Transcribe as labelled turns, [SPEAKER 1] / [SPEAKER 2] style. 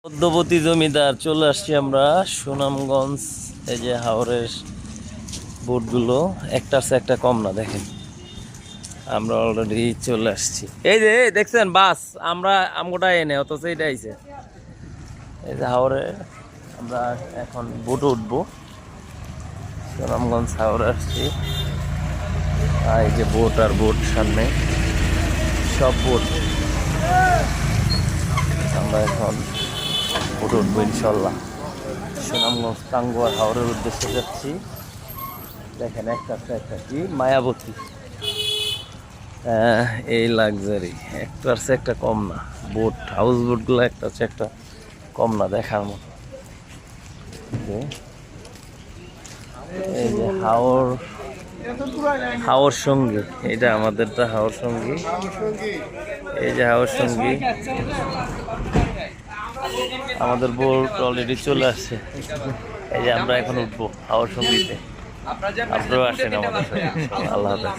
[SPEAKER 1] মধ্যবর্তী জমিদার চলে আসছি আমরা সুনামগঞ্জ। এই যে হাওরের বোটগুলো একটার চেয়ে একটা কম না, দেখেন আমরা অলরেডি চলে আসছি। এই যে দেখছেন বাস আমরা আমগোটা এনে অথচ এটা আইছে। এই যে হাওরে আমরা এখন বোটে উঠবো, সুনামগঞ্জ হাওরে আসছি। আর এই যে বোট আর বোট, সামনে সব বোট। আমরা এখন বোটে উঠবো ইনশাল্লাহ। সুনামগঞ্জ টাঙ্গুয়ার হাওরের উদ্দেশ্যে যাচ্ছি। দেখেন একটা কি মায়াবতী, এই লাক্সারি একটার চেয়ে একটা কম না। বোট হাউস বোটগুলো একটার চেয়ে একটা কম না, দেখার মতো। এই যে হাওর সঙ্গী, এটা আমাদেরটা হাওর সঙ্গী। এই যে হাওর সঙ্গী, আমাদের বোট অলরেডি চলে আসছে। এই যে আমরা এখন উঠবো হাওর সঙ্গীতে। আপনারাও আসেন আমাদের সাথে। আল্লাহ হাফেজ।